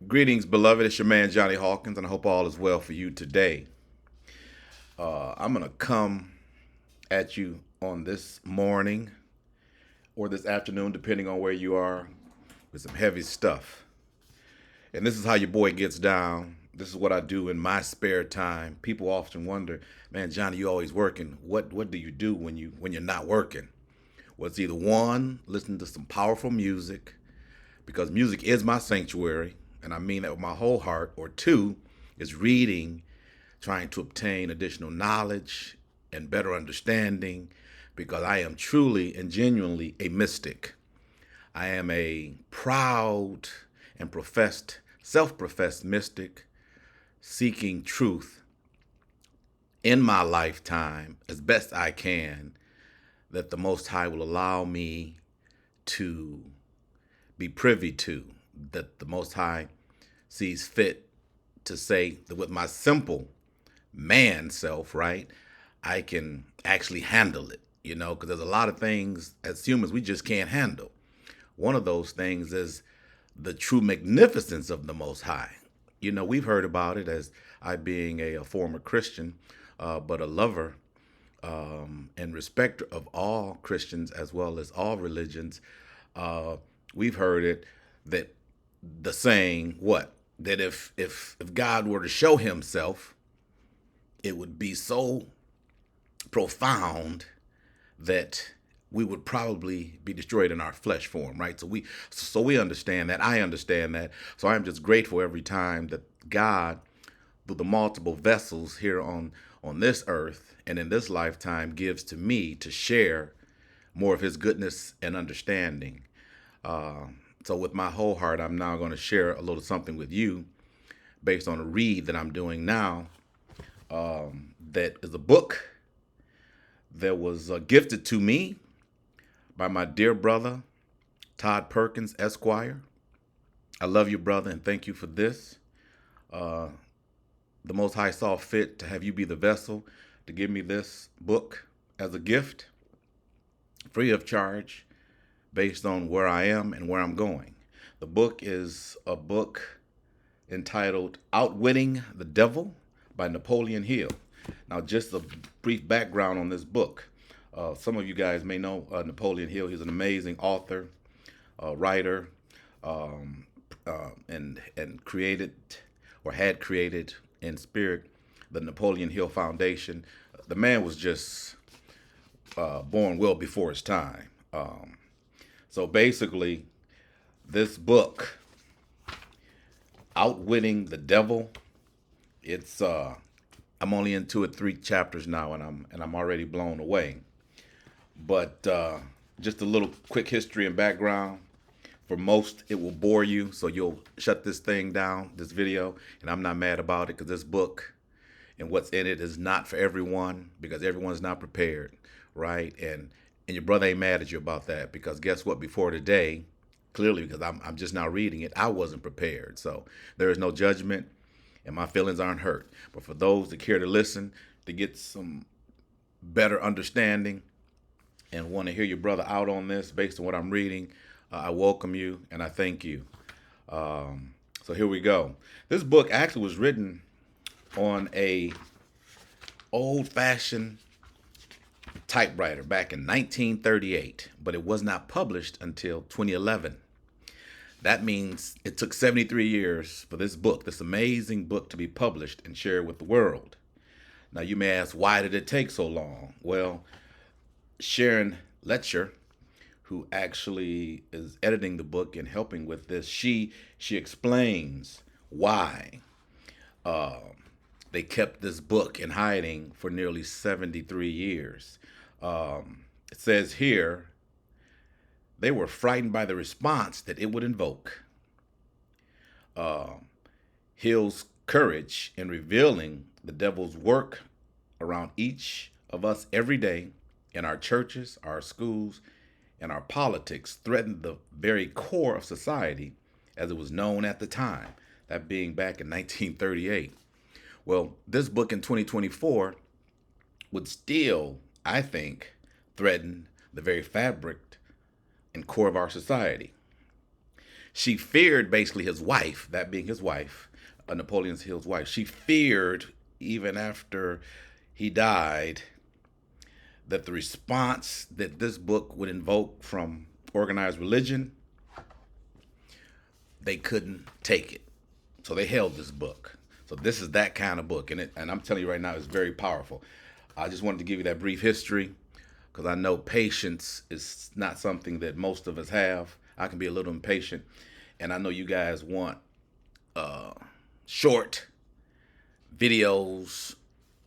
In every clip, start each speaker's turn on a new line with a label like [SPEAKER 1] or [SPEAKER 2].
[SPEAKER 1] Greetings, beloved. It's your man Johnny Hawkins, and I hope all is well for you today. I'm gonna come at you on this morning or this afternoon, depending on where you are, with some heavy stuff. And this is how your boy gets down. This is what I do in my spare time. People often wonder, man, Johnny, you always working. What do you do when you're not working? Well, it's either one, listen to some powerful music, because music is my sanctuary, and I mean that with my whole heart, or two, is reading, trying to obtain additional knowledge and better understanding, because I am truly and genuinely a mystic. I am a proud and self professed mystic seeking truth in my lifetime as best I can, that the Most High will allow me to be privy to, that the Most High sees fit to say that with my simple man self, right, I can actually handle it, because there's a lot of things as humans we just can't handle. One of those things is the true magnificence of the Most High. We've heard about it as I being a former Christian, but a lover and respecter of all Christians as well as all religions. Uh, we've heard it that the saying, what? That if God were to show himself, it would be so profound that we would probably be destroyed in our flesh form, right? So we understand that. I understand that. So I'm just grateful every time that God, through the multiple vessels here on this earth and in this lifetime, gives to me to share more of his goodness and understanding. Uh, so with my whole heart, I'm now going to share a little something with you based on a read that I'm doing now. That is a book that was gifted to me by my dear brother, Todd Perkins, Esquire. I love you, brother, and thank you for this. Uh, the Most High saw fit to have you be the vessel to give me this book as a gift, free of charge, based on where I am and where I'm going. The book is a book entitled Outwitting the Devil by Napoleon Hill. Now, just a brief background on this book. Some of you guys may know Napoleon Hill. He's an amazing author, writer, um, and created or had created in spirit the Napoleon Hill Foundation. The man was just born well before his time. So basically, this book, Outwitting the Devil, it's I'm only into it 3 chapters now, and I'm already blown away. But just a little quick history and background. For most, it will bore you, so you'll shut this thing down, this video, and I'm not mad about it because this book and what's in it is not for everyone, because everyone's not prepared, right? And your brother ain't mad at you about that, because guess what? Before today, clearly, because I'm just now reading it, I wasn't prepared. So there is no judgment, and my feelings aren't hurt. But for those that care to listen, to get some better understanding, and want to hear your brother out on this based on what I'm reading, I welcome you and I thank you. So here we go. This book actually was written on a old-fashioned typewriter back in 1938, but it was not published until 2011. That means it took 73 years for this book, this amazing book, to be published and shared with the world. Now you may ask, why did it take so long? Well, Sharon Letcher, who actually is editing the book and helping with this, she explains why uh, they kept this book in hiding for nearly 73 years. It says here they were frightened by the response that it would invoke. Uh, Hill's courage in revealing the devil's work around each of us every day in our churches, our schools, and our politics threatened the very core of society as it was known at the time, that being back in 1938. Well, this book in 2024 would still, I think, threaten the very fabric and core of our society. She feared basically his wife, that being his wife, Napoleon Hill's wife. She feared, even after he died, that the response that this book would invoke from organized religion, they couldn't take it. So they held this book. So this is that kind of book. And I'm telling you right now, it's very powerful. I just wanted to give you that brief history because I know patience is not something that most of us have. I can be a little impatient. And I know you guys want short videos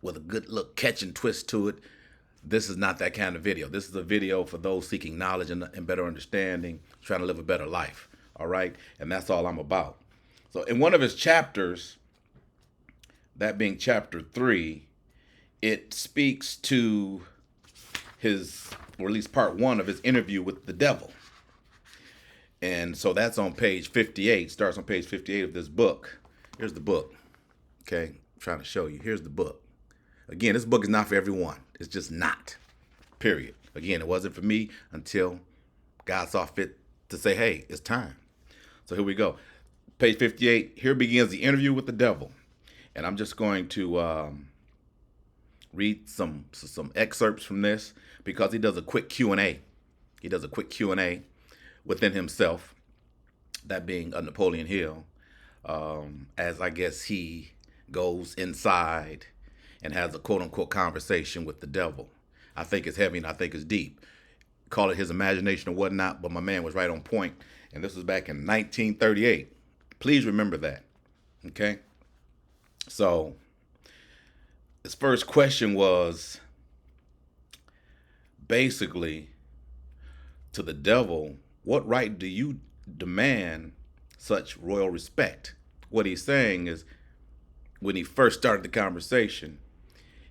[SPEAKER 1] with a good look catch and twist to it. This is not that kind of video. This is a video for those seeking knowledge and better understanding, trying to live a better life. All right? And that's all I'm about. So in one of his chapters, that being chapter 3, it speaks to his, or at least part 1 of his interview with the devil. And so that's on page 58, starts on page 58 of this book. Here's the book. Okay, I'm trying to show you. Here's the book. Again, this book is not for everyone. It's just not. Period. Again, it wasn't for me until God saw fit to say, hey, it's time. So here we go. Page 58, here begins the interview with the devil. And I'm just going to read some excerpts from this because he does a quick Q&A. He does a quick Q&A within himself, that being Napoleon Hill, as I guess he goes inside and has a quote-unquote conversation with the devil. I think it's heavy and I think it's deep. Call it his imagination or whatnot, but my man was right on point. And this was back in 1938. Please remember that, okay? So his first question was basically to the devil, what right do you demand such royal respect? What he's saying is, when he first started the conversation,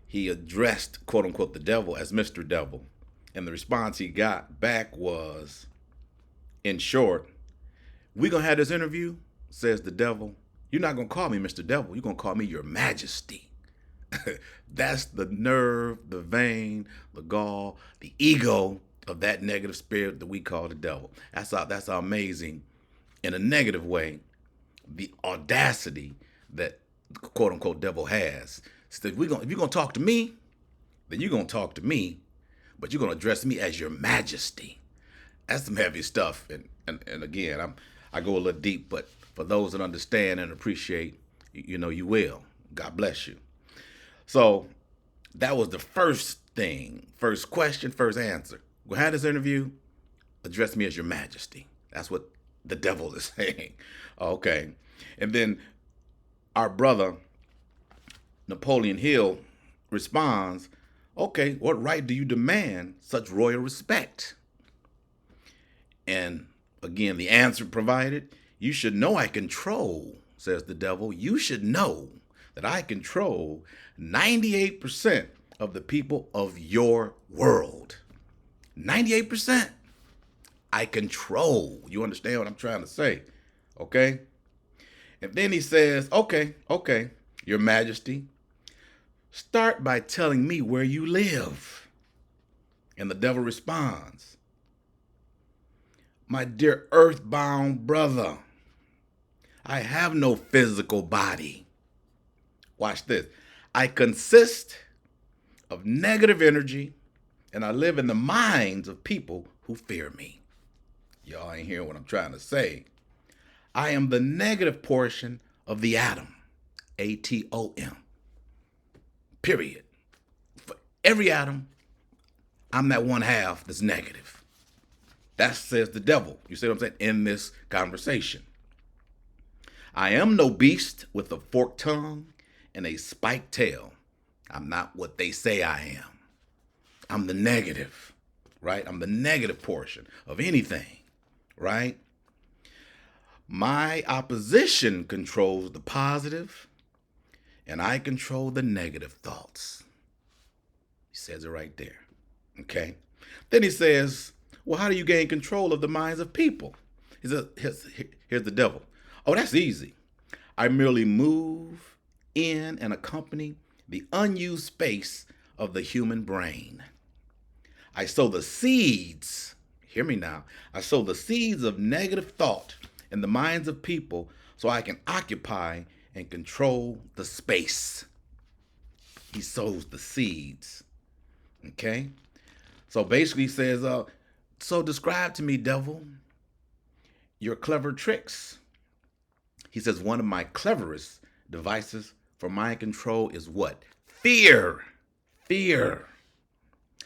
[SPEAKER 1] he addressed, quote unquote, the devil as Mr. Devil. And the response he got back was, in short, we gonna have this interview, says the devil. You're not gonna call me Mr. Devil. You're gonna call me Your Majesty. That's the nerve, the vein, the gall, the ego of that negative spirit that we call the devil. That's how amazing, in a negative way, the audacity that quote unquote devil has. So if you're gonna talk to me, then you're gonna talk to me, but you're gonna address me as Your Majesty. That's some heavy stuff. And again, I go a little deep, but for those that understand and appreciate, you will. God bless you. So that was the first thing, first question, first answer. We'll have this interview, address me as Your Majesty. That's what the devil is saying. Okay. And then our brother, Napoleon Hill, responds, okay, what right do you demand such royal respect? And again, the answer provided, you should know I control, says the devil. You should know that I control 98% of the people of your world. 98%. I control. You understand what I'm trying to say? Okay? And then he says, okay, Your Majesty, start by telling me where you live. And the devil responds, my dear earthbound brother, I have no physical body. Watch this. I consist of negative energy, and I live in the minds of people who fear me. Y'all ain't hearing what I'm trying to say. I am the negative portion of the atom, atom. Period. For every atom, I'm that one half that's negative. That says the devil. You see what I'm saying? In this conversation. I am no beast with a forked tongue and a spiked tail. I'm not what they say I am. I'm the negative, right? I'm the negative portion of anything, right? My opposition controls the positive, and I control the negative thoughts. He says it right there, okay? Then he says, well, how do you gain control of the minds of people? He says, here's the devil. Oh, that's easy. I merely move in and accompany the unused space of the human brain. I sow the seeds, hear me now, I sow the seeds of negative thought in the minds of people so I can occupy and control the space. He sows the seeds. Okay? So basically he says, so describe to me, devil, your clever tricks. He says, one of my cleverest devices for mind control is what? Fear. Fear.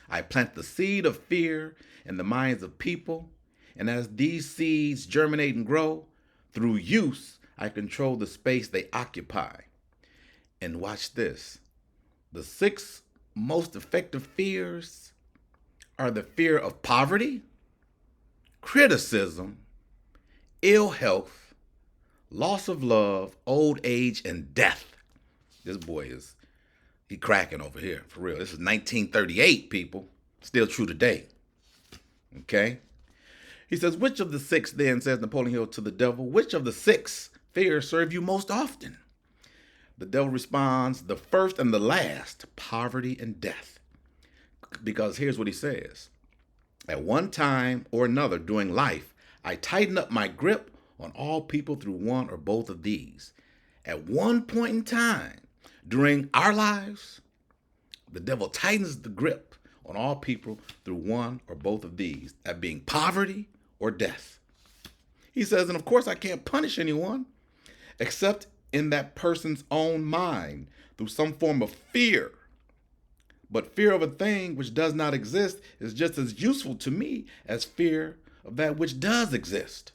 [SPEAKER 1] I plant the seed of fear in the minds of people, and as these seeds germinate and grow, through use, I control the space they occupy. And watch this. The 6 most effective fears are the fear of poverty, criticism, ill health, loss of love, old age, and death. This boy he cracking over here, for real. This is 1938, people. Still true today. Okay? He says, which of the 6 then, says Napoleon Hill to the devil, which of the 6 fears serve you most often? The devil responds, the first and the last, poverty and death. Because here's what he says. At one time or another during life, I tighten up my grip on all people through one or both of these. At one point in time during our lives, the devil tightens the grip on all people through one or both of these, that being poverty or death. He says, and of course I can't punish anyone except in that person's own mind through some form of fear. But fear of a thing which does not exist is just as useful to me as fear of that which does exist.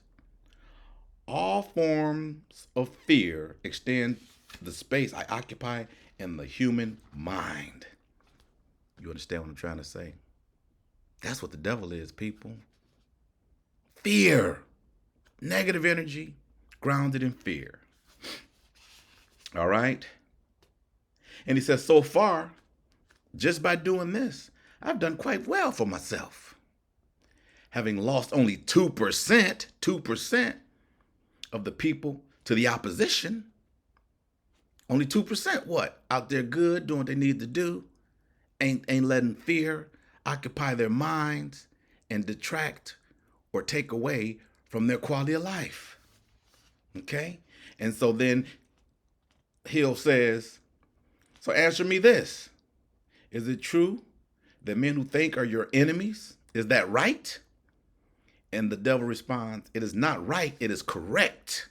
[SPEAKER 1] All forms of fear extend the space I occupy in the human mind. You understand what I'm trying to say? That's what the devil is, people. Fear. Negative energy grounded in fear. All right? And he says, so far, just by doing this, I've done quite well for myself. Having lost only 2% of the people to the opposition. Only 2% what? Out there good, doing what they need to do. Ain't letting fear occupy their minds and detract or take away from their quality of life. Okay? And so then Hill says, so answer me this. Is it true that men who think are your enemies? Is that right? And the devil responds, it is not right, it is correct.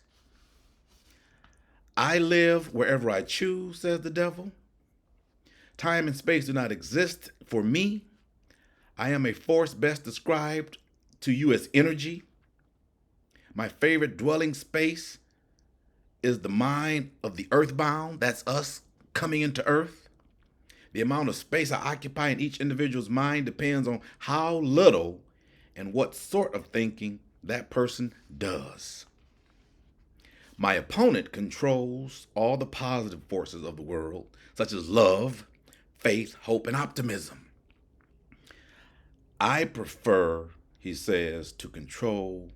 [SPEAKER 1] I live wherever I choose, says the devil. Time and space do not exist for me. I am a force best described to you as energy. My favorite dwelling space is the mind of the earthbound. That's us coming into earth. The amount of space I occupy in each individual's mind depends on how little and what sort of thinking that person does. My opponent controls all the positive forces of the world, such as love, faith, hope, and optimism. I prefer, he says, to control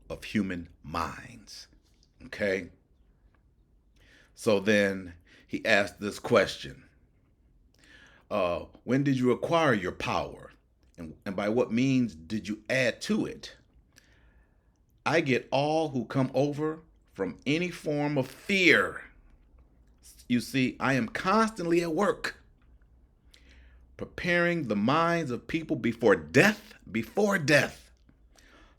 [SPEAKER 1] of human minds. Okay? So then he asked this question. When did you acquire your power? And by what means did you add to it? I get all who come over from any form of fear. You see, I am constantly at work, preparing the minds of people before death,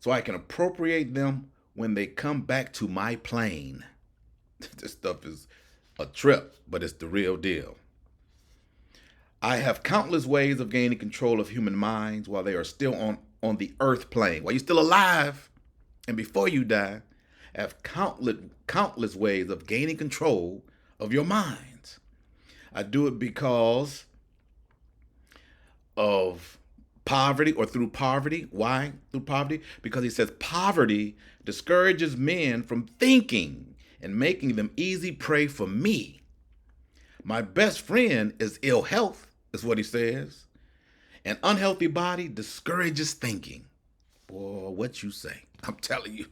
[SPEAKER 1] so I can appropriate them when they come back to my plane. This stuff is a trip, but it's the real deal. I have countless ways of gaining control of human minds while they are still on the earth plane. While you're still alive and before you die, I have countless ways of gaining control of your minds. I do it because of poverty or through poverty. Why through poverty? Because he says poverty discourages men from thinking and making them easy prey for me. My best friend is ill health, is what he says. An unhealthy body discourages thinking. Boy, what you say? I'm telling you.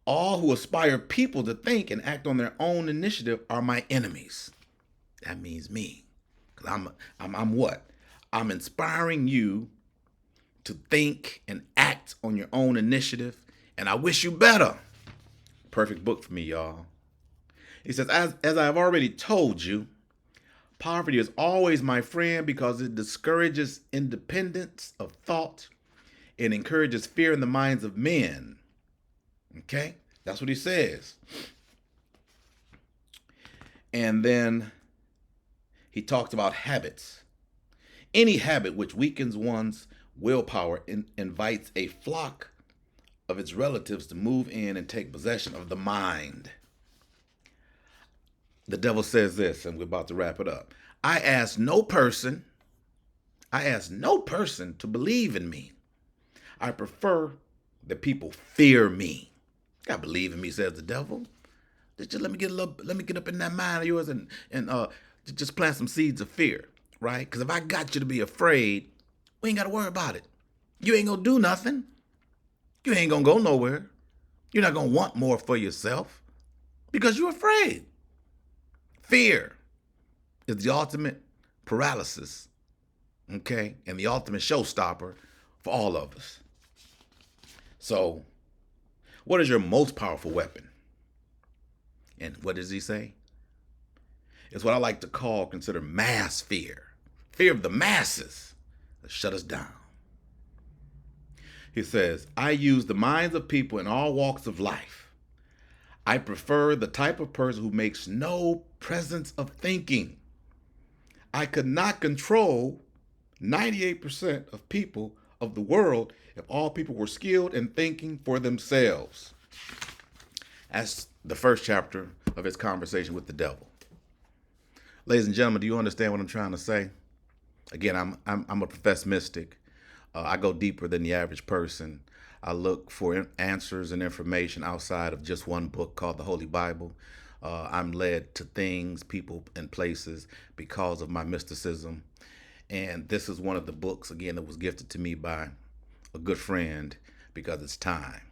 [SPEAKER 1] All who aspire people to think and act on their own initiative are my enemies. That means me. Because I'm what? I'm inspiring you to think and act on your own initiative and I wish you better. Perfect book for me, y'all. He says, as I have already told you, poverty is always my friend because it discourages independence of thought and encourages fear in the minds of men. Okay? That's what he says. And then he talks about habits. Any habit which weakens one's willpower invites a flock of its relatives to move in and take possession of the mind. The devil says this, and we're about to wrap it up. I ask no person to believe in me. I prefer that people fear me. God believe in me, says the devil. Just let me get up in that mind of yours and just plant some seeds of fear, right? Because if I got you to be afraid, we ain't got to worry about it. You ain't gonna do nothing. You ain't gonna go nowhere. You're not gonna want more for yourself because you're afraid. Fear is the ultimate paralysis, okay, and the ultimate showstopper for all of us. So, what is your most powerful weapon? And what does he say? It's what I like to consider mass fear. Fear of the masses that shut us down. He says, I use the minds of people in all walks of life. I prefer the type of person who makes no presence of thinking. I could not control 98% of people of the world if all people were skilled in thinking for themselves. That's the first chapter of his conversation with the devil. Ladies and gentlemen, do you understand what I'm trying to say? Again, I'm a professed mystic. I go deeper than the average person. I look for answers and information outside of just one book called the Holy Bible. I'm led to things, people, and places because of my mysticism. And this is one of the books, again, that was gifted to me by a good friend because it's time.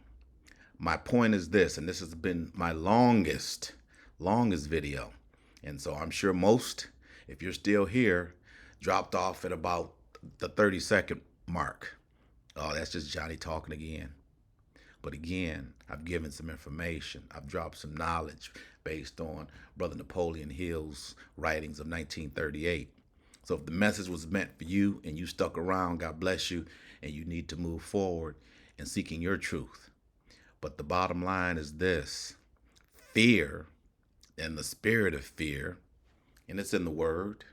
[SPEAKER 1] My point is this, and this has been my longest video. And so I'm sure most, if you're still here, dropped off at about the 30-second mark. Oh, that's just Johnny talking again. But again, I've given some information. I've dropped some knowledge based on Brother Napoleon Hill's writings of 1938. So if the message was meant for you and you stuck around, God bless you, and you need to move forward in seeking your truth. But the bottom line is this: fear and the spirit of fear, and it's in the word,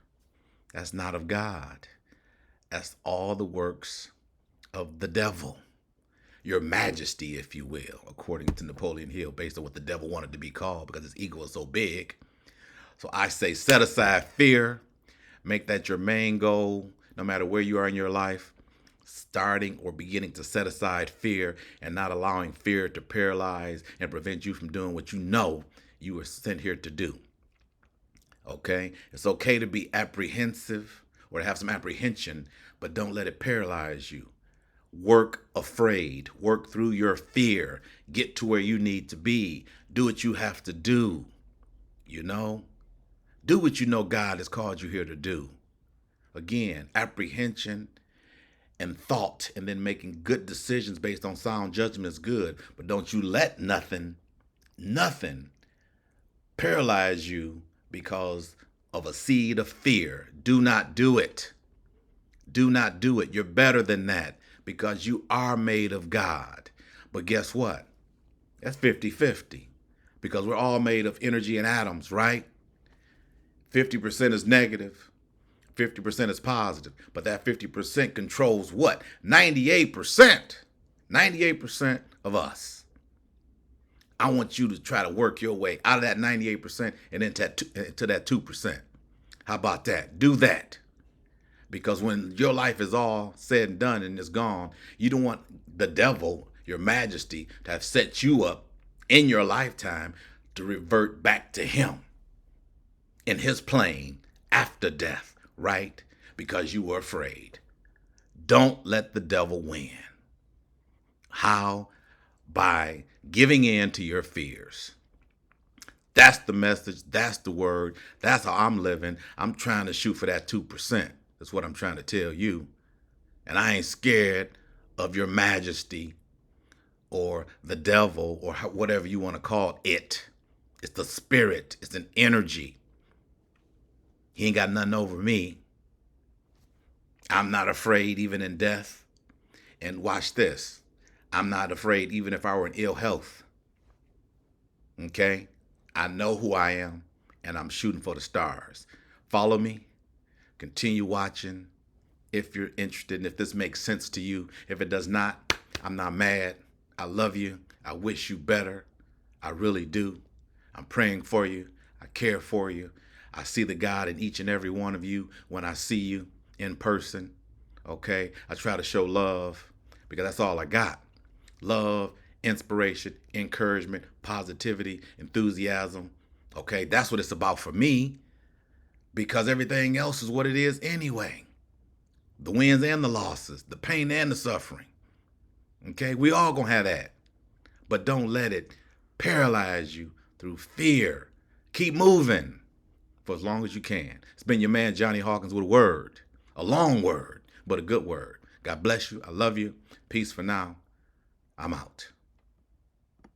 [SPEAKER 1] that's not of God. That's all the works of the devil. Your majesty, if you will, according to Napoleon Hill, based on what the devil wanted to be called because his ego is so big. So I say set aside fear. Make that your main goal, no matter where you are in your life, starting or beginning to set aside fear and not allowing fear to paralyze and prevent you from doing what you know you were sent here to do. Okay? It's okay to be apprehensive or to have some apprehension, but don't let it paralyze you. Work afraid. Work through your fear. Get to where you need to be. Do what you have to do. You know? Do what you know God has called you here to do. Again, apprehension and thought, and then making good decisions based on sound judgment is good. But don't you let nothing paralyze you because of a seed of fear. Do not do it. Do not do it. You're better than that because you are made of God. But guess what? That's 50-50 because we're all made of energy and atoms, right? 50% is negative, 50% is positive. But that 50% controls what? 98%. 98% of us. I want you to try to work your way out of that 98% and into that 2%. How about that? Do that. Because when your life is all said and done and it's gone, you don't want the devil, your majesty, to have set you up in your lifetime to revert back to him in his plane after death, right? Because you were afraid. Don't let the devil win. How? By giving in to your fears. That's the message. That's the word. That's how I'm living. I'm trying to shoot for that 2%. That's what I'm trying to tell you. And I ain't scared of your majesty or the devil or whatever you want to call it. It's the spirit. It's an energy. He ain't got nothing over me. I'm not afraid even in death. And watch this. I'm not afraid even if I were in ill health. Okay? I know who I am, and I'm shooting for the stars. Follow me. Continue watching if you're interested and if this makes sense to you. If it does not, I'm not mad. I love you. I wish you better. I really do. I'm praying for you. I care for you. I see the God in each and every one of you when I see you in person. Okay? I try to show love because that's all I got. Love, inspiration, encouragement, positivity, enthusiasm. Okay? That's what it's about for me because everything else is what it is anyway. The wins and the losses, the pain and the suffering. Okay? We all gonna have that. But don't let it paralyze you through fear. Keep moving for as long as you can. It's been your man, Johnny Hawkins, with a word. A long word, but a good word. God bless you. I love you. Peace for now. I'm out.